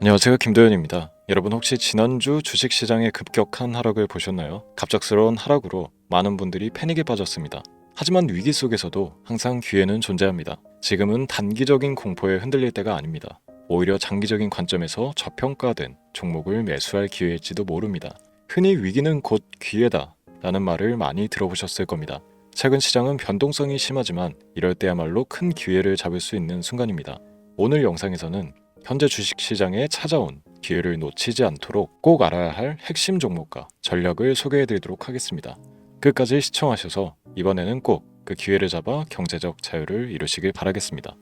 안녕하세요. 김도현입니다. 여러분 혹시 지난주 주식시장의 급격한 하락을 보셨나요? 갑작스러운 하락으로 많은 분들이 패닉에 빠졌습니다. 하지만 위기 속에서도 항상 기회는 존재합니다. 지금은 단기적인 공포에 흔들릴 때가 아닙니다. 오히려 장기적인 관점에서 저평가된 종목을 매수할 기회일지도 모릅니다. 흔히 위기는 곧 기회다 라는 말을 많이 들어보셨을 겁니다. 최근 시장은 변동성이 심하지만 이럴 때야말로 큰 기회를 잡을 수 있는 순간입니다. 오늘 영상에서는 현재 주식시장에 찾아온 기회를 놓치지 않도록 꼭 알아야 할 핵심 종목과 전략을 소개해드리도록 하겠습니다. 끝까지 시청하셔서 이번에는 꼭 그 기회를 잡아 경제적 자유를 이루시길 바라겠습니다.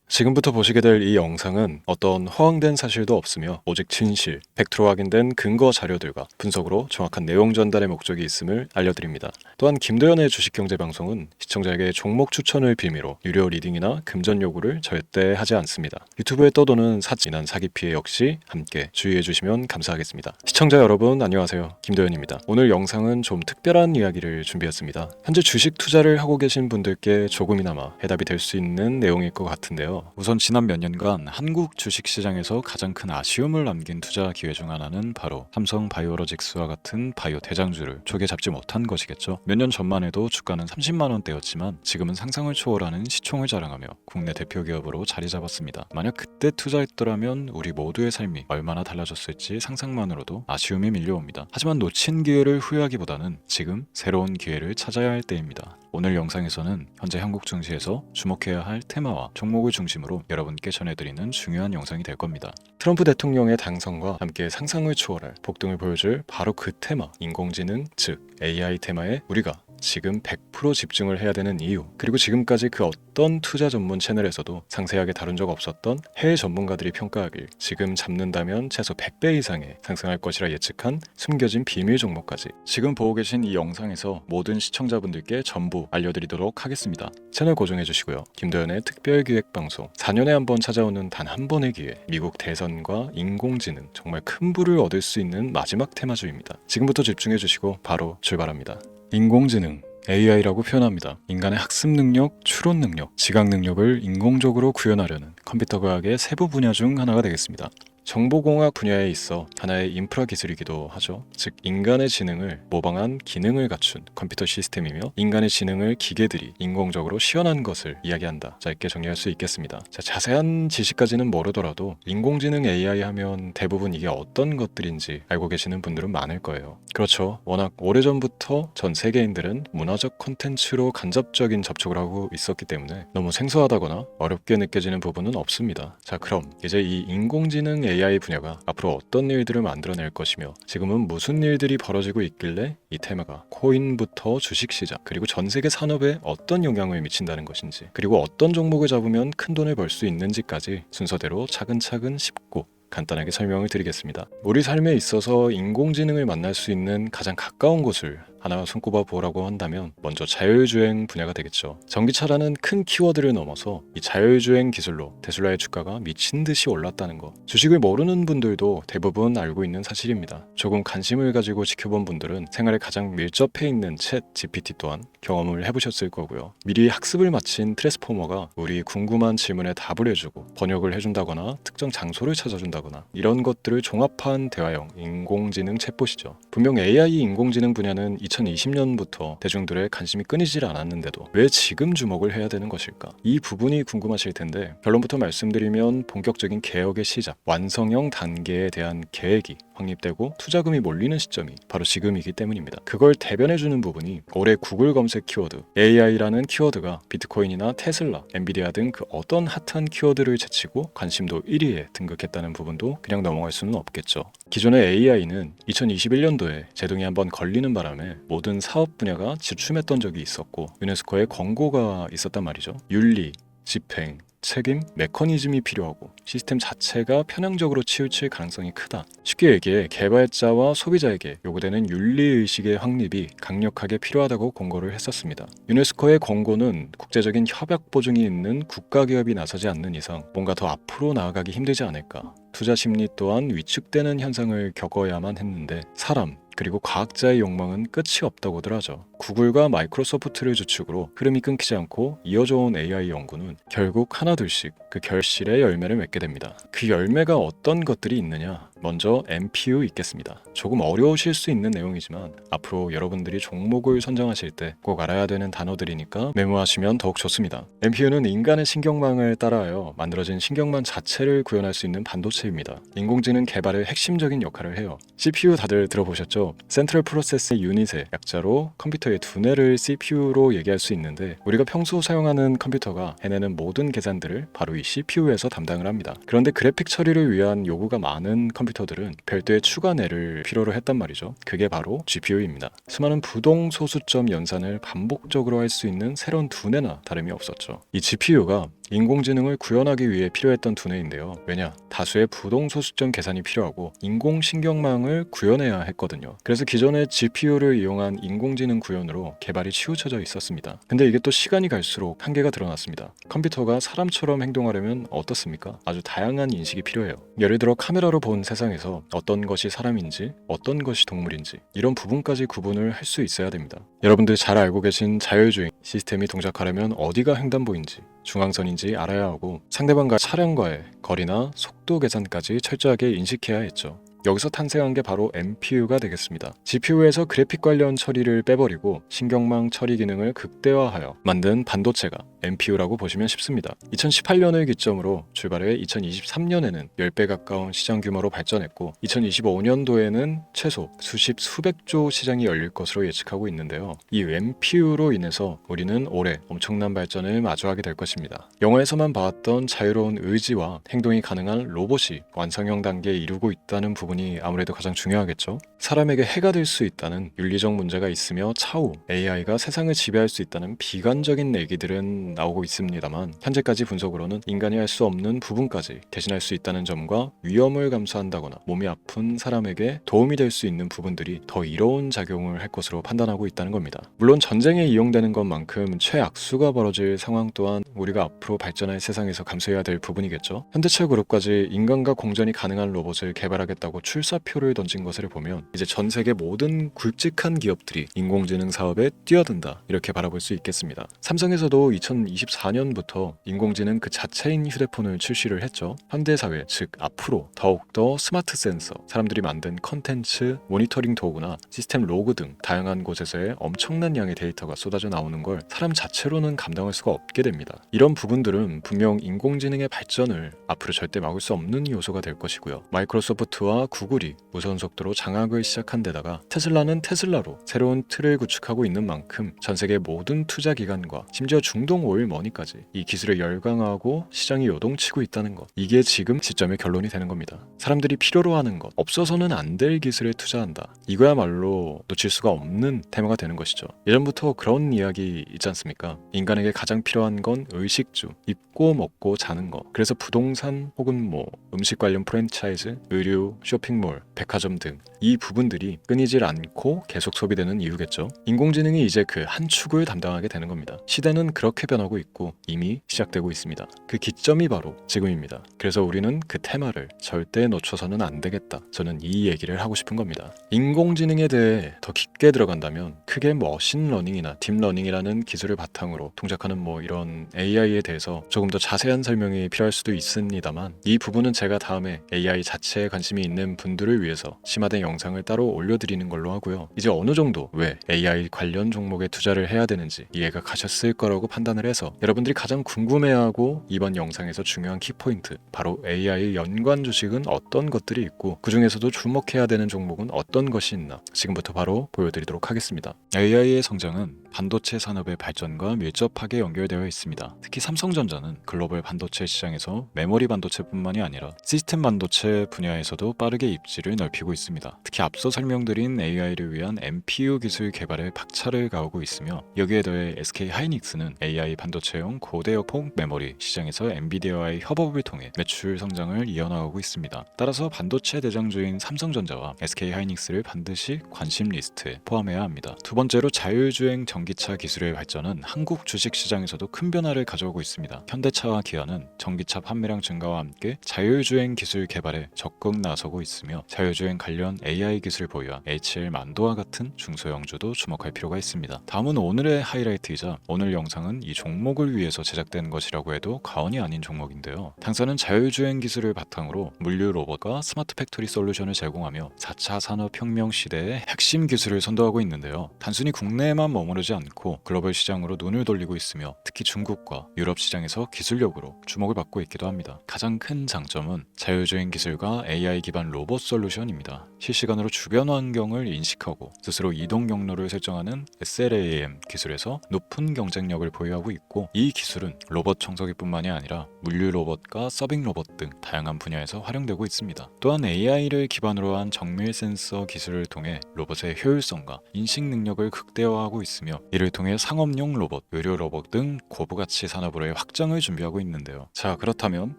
지금부터 보시게 될 이 영상은 어떤 허황된 사실도 없으며 오직 진실, 팩트로 확인된 근거 자료들과 분석으로 정확한 내용 전달의 목적이 있음을 알려드립니다. 또한 김도현의 주식경제방송은 시청자에게 종목 추천을 빌미로 유료 리딩이나 금전 요구를 절대 하지 않습니다. 유튜브에 떠도는 사진한 사기 피해 역시 함께 주의해 주시면 감사하겠습니다. 시청자 여러분 안녕하세요. 김도현입니다. 오늘 영상은 좀 특별한 이야기를 준비했습니다. 현재 주식 투자를 하고 계신 분들께 조금이나마 해답이 될 수 있는 내용일 것 같은데요. 우선 지난 몇 년간 한국 주식시장에서 가장 큰 아쉬움을 남긴 투자 기회 중 하나는 바로 삼성 바이오로직스와 같은 바이오 대장주를 조개 잡지 못한 것이겠죠. 몇 년 전만 해도 주가는 30만 원대였지만 지금은 상상을 초월하는 시총을 자랑하며 국내 대표 기업으로 자리 잡았습니다. 만약 그때 투자했더라면 우리 모두의 삶이 얼마나 달라졌을지 상상만으로도 아쉬움이 밀려옵니다. 하지만 놓친 기회를 후회하기보다는 지금 새로운 기회를 찾아야 할 때입니다. 오늘 영상에서는 현재 한국 증시에서 주목해야 할 테마와 종목을 중심으로 여러분께 전해드리는 중요한 영상이 될 겁니다. 트럼프 대통령의 당선과 함께 상상을 초월할 폭등을 보여줄 바로 그 테마, 인공지능, 즉 AI 테마에 우리가 지금 100% 집중을 해야 되는 이유, 그리고 지금까지 그 어떤 투자 전문 채널에서도 상세하게 다룬 적 없었던 해외 전문가들이 평가하길 지금 잡는다면 최소 100배 이상의 상승할 것이라 예측한 숨겨진 비밀 종목까지 지금 보고 계신 이 영상에서 모든 시청자분들께 전부 알려드리도록 하겠습니다. 채널 고정해 주시고요. 김도현의 특별기획방송 4년에 한 번 찾아오는 단 한 번의 기회, 미국 대선과 인공지능, 정말 큰 부를 얻을 수 있는 마지막 테마주입니다. 지금부터 집중해 주시고 바로 출발합니다. 인공지능, AI라고 표현합니다. 인간의 학습 능력, 추론 능력, 지각 능력을 인공적으로 구현하려는 컴퓨터 과학의 세부 분야 중 하나가 되겠습니다. 정보공학 분야에 있어 하나의 인프라 기술이기도 하죠. 즉 인간의 지능을 모방한 기능을 갖춘 컴퓨터 시스템이며 인간의 지능을 기계들이 인공적으로 시연한 것을 이야기한다. 짧게 정리할 수 있겠습니다. 자세한 지식까지는 모르더라도 인공지능 AI 하면 대부분 이게 어떤 것들인지 알고 계시는 분들은 많을 거예요. 그렇죠. 워낙 오래전부터 전 세계인들은 문화적 콘텐츠로 간접적인 접촉을 하고 있었기 때문에 너무 생소하다거나 어렵게 느껴지는 부분은 없습니다. 자, 그럼 이제 이 인공지능 AI 분야가 앞으로 어떤 일들을 만들어낼 것이며 지금은 무슨 일들이 벌어지고 있길래 이 테마가 코인부터 주식시장 그리고 전 세계 산업에 어떤 영향을 미친다는 것인지, 그리고 어떤 종목을 잡으면 큰 돈을 벌 수 있는지까지 순서대로 차근차근 짚고 간단하게 설명을 드리겠습니다. 우리 삶에 있어서 인공지능을 만날 수 있는 가장 가까운 곳을 하나 손꼽아 보라고 한다면 먼저 자율주행 분야가 되겠죠. 전기차라는 큰 키워드를 넘어서 이 자율주행 기술로 테슬라의 주가가 미친 듯이 올랐다는 거, 주식을 모르는 분들도 대부분 알고 있는 사실입니다. 조금 관심을 가지고 지켜본 분들은 생활에 가장 밀접해 있는 챗 GPT 또한 경험을 해보셨을 거고요. 미리 학습을 마친 트랜스포머가 우리 궁금한 질문에 답을 해주고 번역을 해준다거나 특정 장소를 찾아준다거나 이런 것들을 종합한 대화형 인공지능 챗봇이죠. 분명 AI 인공지능 분야는 2020년부터 대중들의 관심이 끊이질 않았는데도 왜 지금 주목을 해야 되는 것일까? 이 부분이 궁금하실 텐데 결론부터 말씀드리면 본격적인 개혁의 시작, 완성형 단계에 대한 계획이 확립되고 투자금이 몰리는 시점이 바로 지금이기 때문입니다. 그걸 대변해주는 부분이 올해 구글 검색 키워드 AI라는 키워드가 비트코인이나 테슬라, 엔비디아 등 그 어떤 핫한 키워드를 제치고 관심도 1위에 등극했다는 부분도 그냥 넘어갈 수는 없겠죠. 기존의 AI는 2021년도에 제동이 한번 걸리는 바람에 모든 사업 분야가 주춤했던 적이 있었고 유네스코의 권고가 있었단 말이죠. 윤리, 집행, 책임, 메커니즘이 필요하고 시스템 자체가 편향적으로 치우칠 가능성이 크다. 쉽게 얘기해 개발자와 소비자에게 요구되는 윤리의식의 확립이 강력하게 필요하다고 권고를 했었습니다. 유네스코의 권고는 국제적인 협약 보증이 있는 국가기업이 나서지 않는 이상 뭔가 더 앞으로 나아가기 힘들지 않을까. 투자 심리 또한 위축되는 현상을 겪어야만 했는데 사람, 그리고 과학자의 욕망은 끝이 없다고들 하죠. 구글과 마이크로소프트를 주축으로 흐름이 끊기지 않고 이어져 온 AI 연구는 결국 하나둘씩 그 결실의 열매를 맺게 됩니다. 그 열매가 어떤 것들이 있느냐? 먼저 MPU 있겠습니다. 조금 어려우실 수 있는 내용이지만 앞으로 여러분들이 종목을 선정하실 때 꼭 알아야 되는 단어들이니까 메모하시면 더욱 좋습니다. MPU는 인간의 신경망을 따라하여 만들어진 신경망 자체를 구현할 수 있는 반도체입니다. 인공지능 개발의 핵심적인 역할을 해요. CPU 다들 들어보셨죠? 센트럴 프로세스 유닛의 약자로 컴퓨터의 두뇌를 CPU로 얘기할 수 있는데, 우리가 평소 사용하는 컴퓨터가 해내는 모든 계산들을 바로 이 CPU에서 담당을 합니다. 그런데 그래픽 처리를 위한 요구가 많은 컴퓨터들은 별도의 추가 뇌를 필요로 했단 말이죠. 그게 바로 GPU입니다. 수많은 부동 소수점 연산을 반복적으로 할 수 있는 새로운 두뇌나 다름이 없었죠. 이 GPU가 인공지능을 구현하기 위해 필요했던 두뇌인데요. 왜냐? 다수의 부동 소수점 계산이 필요하고 인공신경망을 구현해야 했거든요. 그래서 기존의 GPU를 이용한 인공지능 구현으로 개발이 치우쳐져 있었습니다. 근데 이게 또 시간이 갈수록 한계가 드러났습니다. 컴퓨터가 사람처럼 행동하려면 어떻습니까? 아주 다양한 인식이 필요해요. 예를 들어 카메라로 본 세상에서 어떤 것이 사람인지 어떤 것이 동물인지 이런 부분까지 구분을 할 수 있어야 됩니다. 여러분들 잘 알고 계신 자율주행 시스템이 동작하려면 어디가 횡단보인지 중앙선인지 알아야 하고 상대방과 차량과의 거리나 속도 계산까지 철저하게 인식해야 했죠. 여기서 탄생한 게 바로 MPU가 되겠습니다. GPU에서 그래픽 관련 처리를 빼버리고 신경망 처리 기능을 극대화하여 만든 반도체가 MPU라고 보시면 쉽습니다. 2018년을 기점으로 출발해 2023년에는 10배 가까운 시장 규모로 발전했고 2025년도에는 최소 수백조 시장이 열릴 것으로 예측하고 있는데요. 이 MPU로 인해서 우리는 올해 엄청난 발전을 마주하게 될 것입니다. 영화에서만 봐왔던 자유로운 의지와 행동이 가능한 로봇이 완성형 단계에 이르고 있다는 부분이 아무래도 가장 중요하겠죠. 사람에게 해가 될 수 있다는 윤리적 문제가 있으며 차후 AI가 세상을 지배할 수 있다는 비관적인 얘기들은 나오고 있습니다만, 현재까지 분석으로는 인간이 할 수 없는 부분까지 대신할 수 있다는 점과 위험을 감수한다거나 몸이 아픈 사람에게 도움이 될 수 있는 부분들이 더 이로운 작용을 할 것으로 판단하고 있다는 겁니다. 물론 전쟁에 이용되는 것만큼 최악수가 벌어질 상황 또한 우리가 앞으로 발전할 세상에서 감수해야 될 부분이겠죠. 현대차 그룹까지 인간과 공전이 가능한 로봇을 개발하겠다고 출사표를 던진 것을 보면 이제 전 세계 모든 굵직한 기업들이 인공지능 사업에 뛰어든다, 이렇게 바라볼 수 있겠습니다. 삼성에서도 2024년부터 인공지능 그 자체인 휴대폰을 출시를 했죠. 현대사회, 즉 앞으로 더욱더 스마트 센서, 사람들이 만든 컨텐츠, 모니터링 도구나 시스템 로그 등 다양한 곳에서의 엄청난 양의 데이터가 쏟아져 나오는 걸 사람 자체로는 감당할 수가 없게 됩니다. 이런 부분들은 분명 인공지능의 발전을 앞으로 절대 막을 수 없는 요소가 될 것이고요. 마이크로소프트와 구글이 무선 속도로 장악을 시작한 데다가 테슬라는 테슬라로 새로운 틀을 구축하고 있는 만큼 전 세계 모든 투자 기관과 심지어 중동 오일 머니까지 이 기술에 열광하고 시장이 요동치고 있다는 것, 이게 지금 시점의 결론이 되는 겁니다. 사람들이 필요로 하는 것, 없어서는 안 될 기술에 투자한다, 이거야말로 놓칠 수가 없는 테마가 되는 것이죠. 예전부터 그런 이야기 있지 않습니까? 인간에게 가장 필요한 건 의식주, 입고 먹고 자는 거. 그래서 부동산 혹은 음식 관련 프랜차이즈, 의류, 쇼핑몰, 백화점 등 이 부분들이 끊이질 않고 계속 소비되는 이유겠죠. 인공지능이 이제 그 한 축을 담당하게 되는 겁니다. 시대는 그렇게 변하고 있고 이미 시작되고 있습니다. 그 기점이 바로 지금입니다. 그래서 우리는 그 테마를 절대 놓쳐서는 안 되겠다, 저는 이 얘기를 하고 싶은 겁니다. 인공지능에 대해 더 깊게 들어간다면 크게 머신러닝이나 딥러닝이라는 기술을 바탕으로 동작하는 이런 AI에 대해서 조금 더 자세한 설명이 필요할 수도 있습니다만, 이 부분은 제가 다음에 AI 자체에 관심이 있는 분들을 위해서 심화된 영상을 따로 올려드리는 걸로 하고요. 이제 어느 정도 왜 AI 관련 종목에 투자를 해야 되는지 이해가 가셨을 거라고 판단을 해서 여러분들이 가장 궁금해하고 이번 영상에서 중요한 키포인트, 바로 AI 연관 주식은 어떤 것들이 있고 그 중에서도 주목해야 되는 종목은 어떤 것이 있나 지금부터 바로 보여드리도록 하겠습니다. AI의 성장은 반도체 산업의 발전과 밀접하게 연결되어 있습니다. 특히 삼성전자는 글로벌 반도체 시장에서 메모리 반도체뿐만이 아니라 시스템 반도체 분야에서도 빠르게 입지를 넓히고 있습니다. 특히 앞서 설명드린 AI를 위한 MPU 기술 개발에 박차를 가하고 있으며, 여기에 더해 SK 하이닉스는 AI 반도체용 고대역폭 메모리 시장에서 엔비디아와의 협업을 통해 매출 성장을 이어나가고 있습니다. 따라서 반도체 대장주인 삼성전자와 SK 하이닉스를 반드시 관심 리스트에 포함해야 합니다. 두 번째로 자율주행 전기차 기술의 발전은 한국 주식시장에서도 큰 변화를 가져오고 있습니다. 현대차와 기아는 전기차 판매량 증가와 함께 자율주행 기술 개발에 적극 나서고 있으며 자율주행 관련 AI 기술 보유한 HL 만도와 같은 중소형주도 주목할 필요가 있습니다. 다음은 오늘의 하이라이트이자 오늘 영상은 이 종목을 위해서 제작된 것이라고 해도 과언이 아닌 종목인데요. 당사는 자율주행 기술을 바탕으로 물류 로봇과 스마트 팩토리 솔루션을 제공하며 4차 산업혁명 시대의 핵심 기술을 선도하고 있는데요. 단순히 국내에만 머무르지 않고 글로벌 시장으로 눈을 돌리고 있으며 특히 중국과 유럽 시장에서 기술력으로 주목을 받고 있기도 합니다. 가장 큰 장점은 자율주행 기술과 AI 기반 로봇 솔루션입니다. 실시간으로 주변 환경을 인식하고 스스로 이동 경로를 설정하는 SLAM 기술에서 높은 경쟁력을 보유하고 있고, 이 기술은 로봇 청소기뿐만이 아니라 물류 로봇과 서빙 로봇 등 다양한 분야에서 활용되고 있습니다. 또한 AI를 기반으로 한 정밀 센서 기술을 통해 로봇의 효율성과 인식 능력을 극대화하고 있으며, 이를 통해 상업용 로봇, 의료 로봇 등 고부가치 산업으로의 확장을 준비하고 있는데요. 자, 그렇다면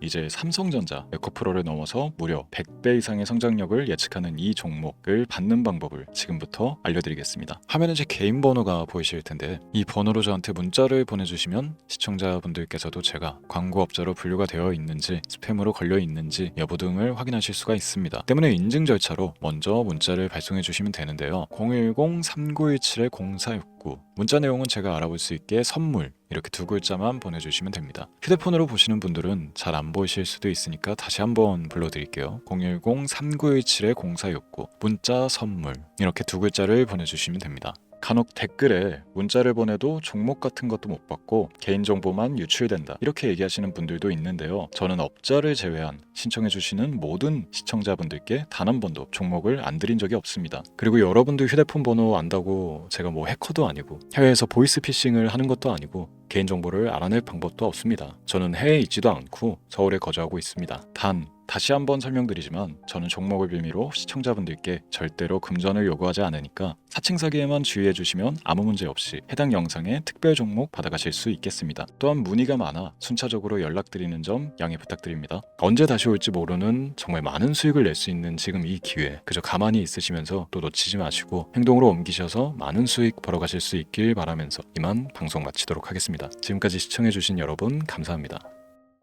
이제 삼성전자 에코프로를 넘어서 무려 100배 이상의 성장력을 예측하는 이 종목을 받는 방법을 지금부터 알려드리겠습니다. 화면에 제 개인 번호가 보이실 텐데, 이 번호로 저한테 문자를 보내주시면 시청자분들께서도 제가 광고업자로 분류가 되어 있는지, 스팸으로 걸려 있는지 여부 등을 확인하실 수가 있습니다. 때문에 인증 절차로 먼저 문자를 발송해 주시면 되는데요. 010-3917-0469, 문자 내용은 제가 알아볼 수 있게 선물 이렇게 두 글자만 보내주시면 됩니다. 휴대폰으로 보시는 분들은 잘 안 보이실 수도 있으니까 다시 한번 불러드릴게요. 010-3917-0469, 문자 선물 이렇게 두 글자를 보내주시면 됩니다. 간혹 댓글에 문자를 보내도 종목 같은 것도 못 받고 개인정보만 유출된다 이렇게 얘기하시는 분들도 있는데요. 저는 업자를 제외한 신청해주시는 모든 시청자분들께 단 한 번도 종목을 안 드린 적이 없습니다. 그리고 여러분들 휴대폰 번호 안다고 제가 뭐 해커도 아니고 해외에서 보이스피싱을 하는 것도 아니고 개인정보를 알아낼 방법도 없습니다. 저는 해외에 있지도 않고 서울에 거주하고 있습니다. 다시 한번 설명드리지만 저는 종목을 빌미로 시청자분들께 절대로 금전을 요구하지 않으니까 사칭 사기에만 주의해 주시면 아무 문제 없이 해당 영상에 특별 종목 받아가실 수 있겠습니다. 또한 문의가 많아 순차적으로 연락드리는 점 양해 부탁드립니다. 언제 다시 올지 모르는 정말 많은 수익을 낼 수 있는 지금 이 기회, 그저 가만히 있으시면서 또 놓치지 마시고 행동으로 옮기셔서 많은 수익 벌어가실 수 있길 바라면서 이만 방송 마치도록 하겠습니다. 지금까지 시청해 주신 여러분 감사합니다.